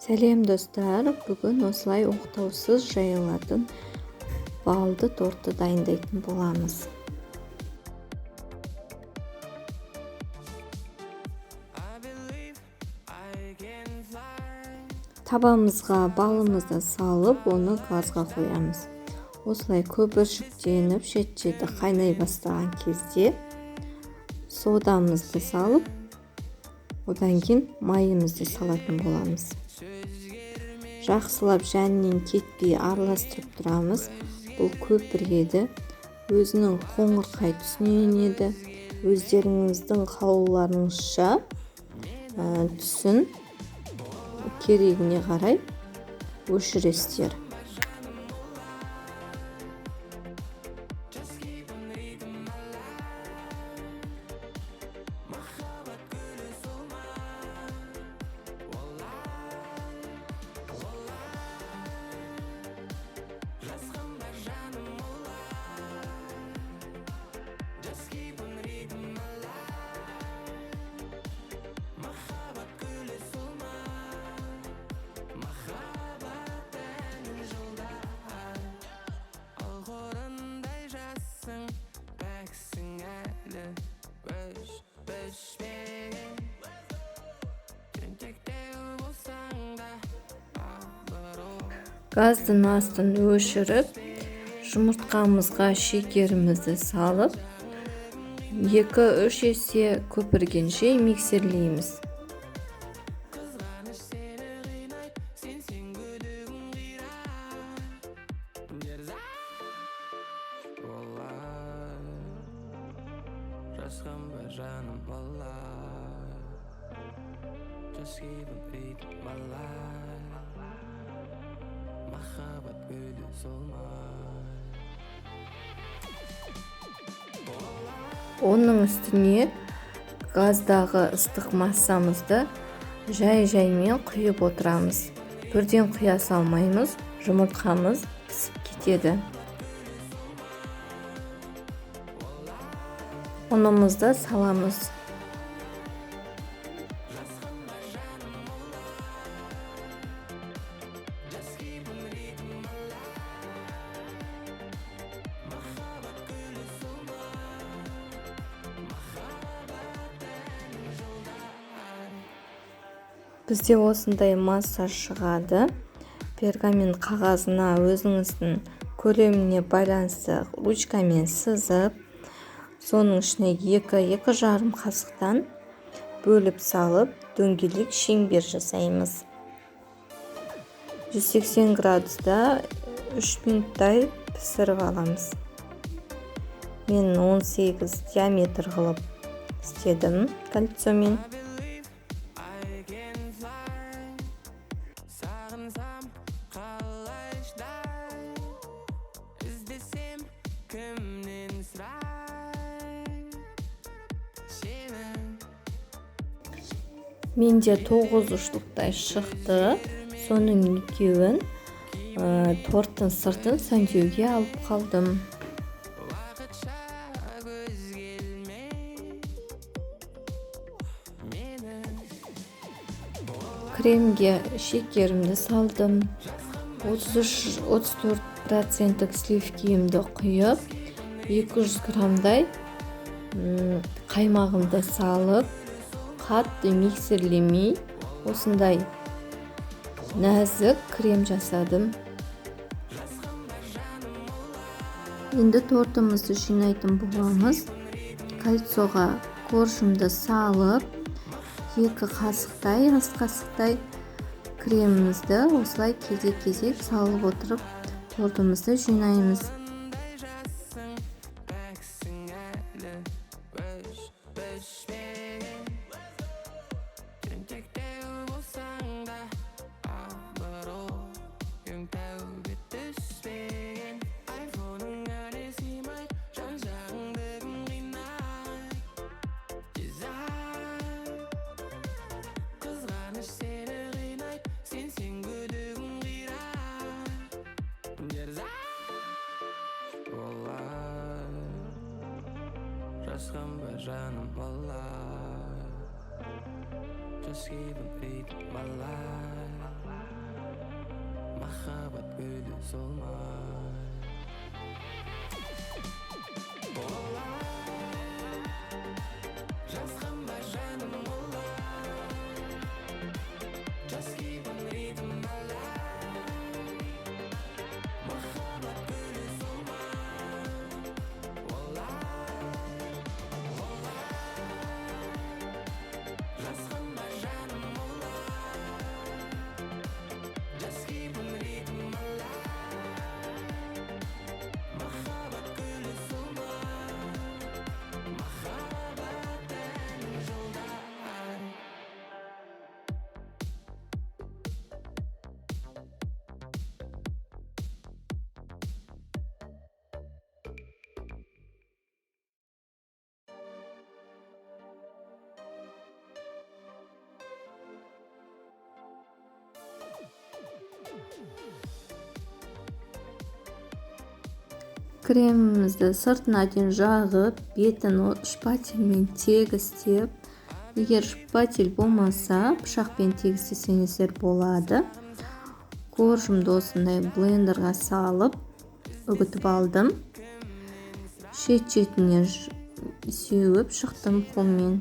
Сәлем достар, бүгін осылай оқтаусыз жайылатын балды тортты дайындайтын боламыз. Табамызға балымызды салып, оны газға қоямыз. Осылай көпіршіктеніп, шет-шеті қайнай бастаған кезде содамызды салып, одан кейін майымызды салатын боламыз. Жақсылап жәннен кетпей араластырып тұрамыз. Бұл көпіреді, өзінің қоңырқай түсіне енеді. Өздеріңіздің қалауларыңызша түсін керегіне қарай өшіресіздер. Газдың астын өшіріп, жұмыртқамызға шекерімізді салып, 2-3 есе көпіргенше миксерлейміз. Оның үстіне газдағы ыстық массамызды жай-жаймен құйып отырамыз. Бірден құя салмаймыз, жұмыртқамыз пісіп кетеді. Ұнымызды саламыз. Бізде осындай масса шығады. Пергамент қағазына өзіңіздің көлеміне байланысты ручкамен сызып, соның ішіне 2-2,5 қасықтан бөліп салып, дөңгелек шеңбер жасаймыз. 180 градуста 3 минуттай пісіріп аламыз. Мен 18 диаметр қылып істедім кольцомен. Менде 9 ұштықтай шықты. Соның 2-ін торттың сыртын сөндеуге алып қалдым. Кремге шекерімді салдым. 33-34% сливкиімді құйып, 200 грамдай қаймағымды салып, қатты миксерлемей, осындай нәзік крем жасадым. Енді тортымызды жинайтын боламыз. Кольцоға коржымды салып, 2 қасықтай, ас қасықтай кремімізді осылай кезек-кезек салып отырып, тортымызды жинаймыз. Жасқанба жаным бала, just keeping rhythm alive. Махаббат гүлі солмай. Жасқанба жаным олай, just keeping rhythm alive. Махаббат гүлі солмай. Жасқанба жаным олай, just keeping rhythm alive. Махаббат гүлі солмай. Махаббат әнін жолдай. Кремімізді сыртына дейін жағып, бетін шпательмен тегістеп, егер шпатель болмаса, пышақпен тегістесеңіздер болады. Коржымды осындай блендерға салып, үгітіп алдым. Шет-шетіне сеуіп шықтым қолмен.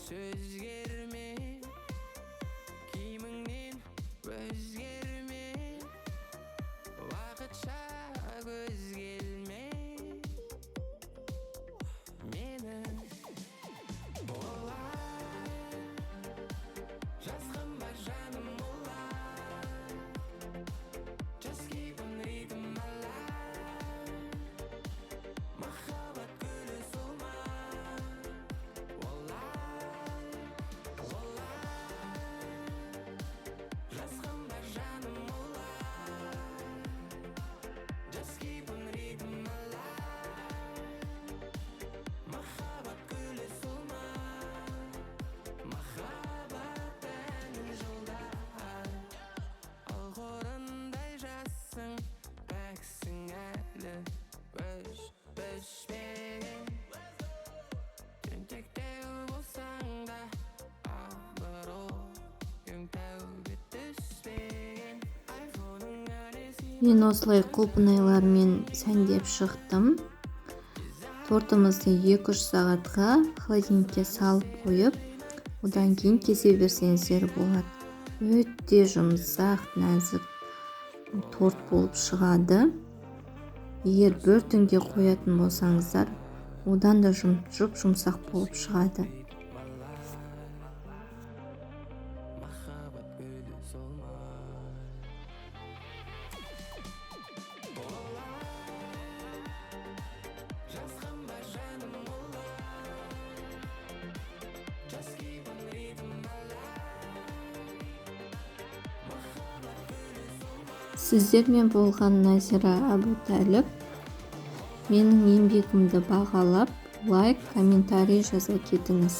Сөзгерме, киіміңнен өзгерме, уақытша көзгелме менің олай. Жасқанба жаным олай, just keeping rhythm alive. Махаббат гүлі солмай. Жасқанба жаным олай, just keeping rhythm alive. Махаббат гүлі солмай. Махаббат әнін жолдай. Ал қорындай жассың, пәксің әлі, өшпеген. Тентектеу болсаң да, абыройың тәуге түспеген. Айфоның әлесі. Мен осылай құлпынайлармен сәндеп шықтым. Тортымызды 2-3 сағатқа холодильникке салып қойып, одан кейін кесе берсеңіздер болады. Өте жұмсақ, нәзік торт болып шығады. Егер бір түнге қоятын болсаңыздар, одан да жұмсақ болып шығады. Махаббат гүлі солмай. Жасқанба жаным олай, just keeping rhythm alive. Махаббат гүлі солмай. Сіздермен болған Назира Абутәліп. Менің еңбегімді бағалап, лайк, комментарий жаза кетіңіз.